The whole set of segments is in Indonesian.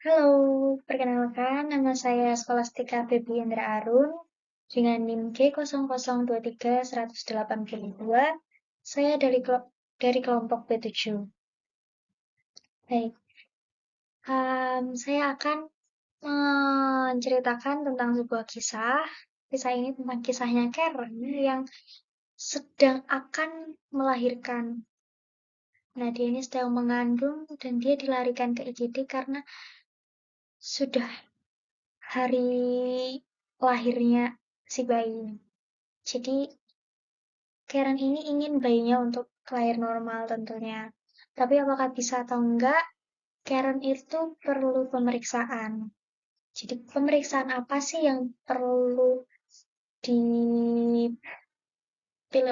Halo, perkenalkan nama saya Skolastika Febriandra Arun dengan NIM G0023-182. Saya dari kelompok B7. Baik, saya akan menceritakan tentang sebuah kisah. Kisah ini tentang kisahnya Karen yang sedang akan melahirkan. Nah, dia ini sedang mengandung dan dia dilarikan ke IGD karena sudah hari lahirnya si bayi. Jadi Karen ini ingin bayinya untuk lahir normal tentunya. Tapi apakah bisa atau enggak, Karen itu perlu pemeriksaan. Jadi pemeriksaan apa sih yang perlu dipilih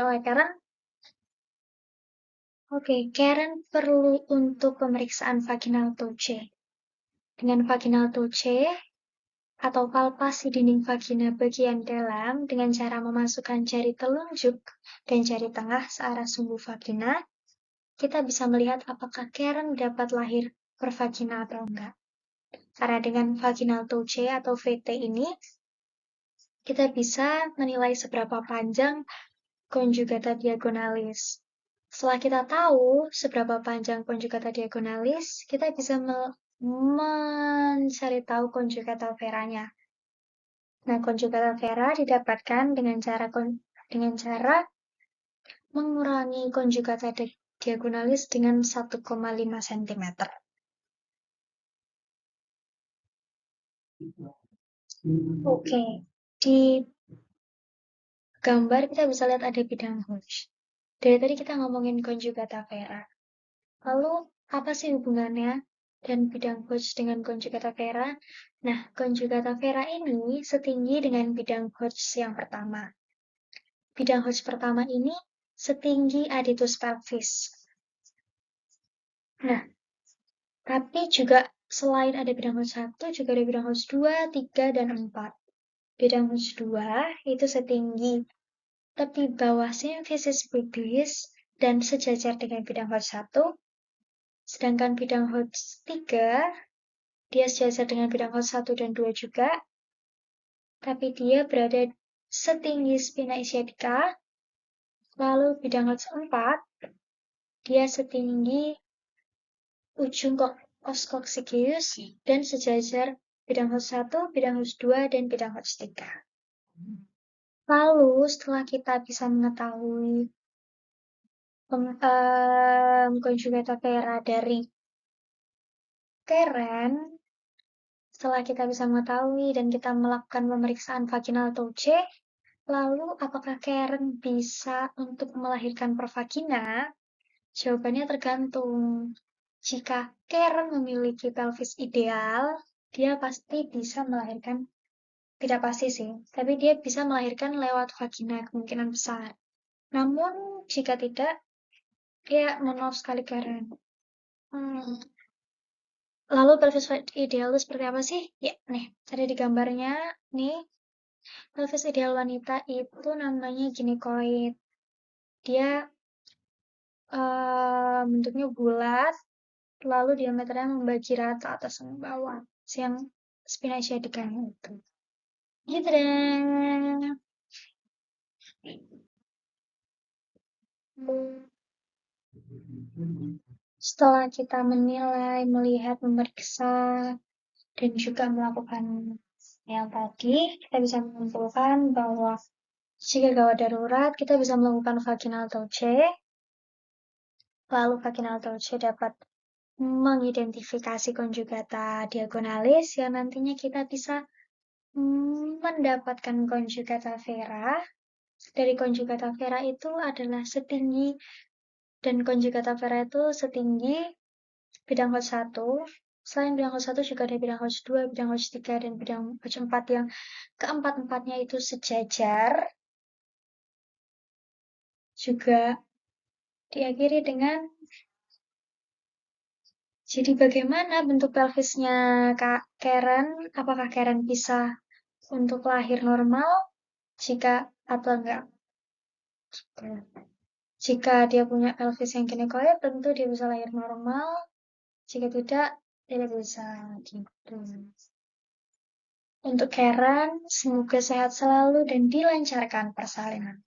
oleh Karen? Oke, Karen perlu untuk pemeriksaan vaginal touche. Dengan vaginal touche, atau palpasi dinding vagina bagian dalam dengan cara memasukkan jari telunjuk dan jari tengah searah sumbu vagina, kita bisa melihat apakah Karen dapat lahir per vagina atau enggak. Karena dengan vaginal touche atau VT ini, kita bisa menilai seberapa panjang conjugata diagonalis. Setelah kita tahu seberapa panjang conjugata diagonalis, kita bisa mencari tahu conjugata veranya. Nah, conjugata vera didapatkan dengan cara mengurangi conjugata diagonalis dengan 1,5 cm. Oke, di gambar kita bisa lihat ada bidang Hodge. Dari tadi kita ngomongin conjugata vera. Lalu, apa sih hubungannya dan bidang Hodge dengan conjugata vera? Nah, conjugata vera ini setinggi dengan bidang Hodge yang pertama. Bidang Hodge pertama ini setinggi aditus pelvis. Nah, tapi juga selain ada bidang Hodge 1, juga ada bidang Hodge 2, 3, dan 4. Bidang Hodge 2 itu setinggi tepi bawah simfisis pubis dan sejajar dengan bidang Hodge 1. Sedangkan bidang Hodge 3, dia sejajar dengan bidang Hodge 1 dan 2 juga. Tapi dia berada setinggi spina ischiadica. Lalu bidang Hodge 4, dia setinggi ujung oscoccygeus dan sejajar bidang Hodge 1, bidang Hodge 2, dan bidang Hodge 3. Lalu setelah kita bisa mengetahui conjugata vera dari Karen, setelah kita bisa mengetahui dan kita melakukan pemeriksaan vaginal touche, lalu apakah Karen bisa untuk melahirkan per vagina? Jawabannya tergantung. Jika Karen memiliki pelvis ideal, dia pasti bisa melahirkan, tidak pasti sih, tapi dia bisa melahirkan lewat vagina kemungkinan besar. Namun, jika tidak, ya mohon maaf sekali Karen. Lalu pelvis ideal itu seperti apa sih? Ya, nih, ada di gambarnya, nih. Pelvis ideal wanita itu namanya ginekoid. Dia bentuknya bulat, lalu diameternya membagi rata atas sama bawah. Yang spina ischiadica itu. Gitu deh. Setelah kita menilai, melihat, memeriksa, dan juga melakukan yang tadi, kita bisa menyimpulkan bahwa jika gawat darurat, kita bisa melakukan vaginal touche. Lalu vaginal touche dapat mengidentifikasi conjugata diagonalis yang nantinya kita bisa mendapatkan conjugata vera. Dari conjugata vera itu adalah setinggi, dan conjugata vera itu setinggi bidang Hodge 1. Selain bidang Hodge 1 juga ada bidang Hodge 2, bidang Hodge 3, dan bidang Hodge 4 yang keempat-empatnya itu sejajar. Juga diakhiri dengan, jadi bagaimana bentuk pelvisnya Kak Karen? Apakah Karen bisa untuk lahir normal? Jika atau enggak? Jika dia punya pelvis yang ginekoid, tentu dia bisa lahir normal. Jika tidak, Tidak bisa gitu. Untuk Karen, semoga sehat selalu dan dilancarkan persalinan.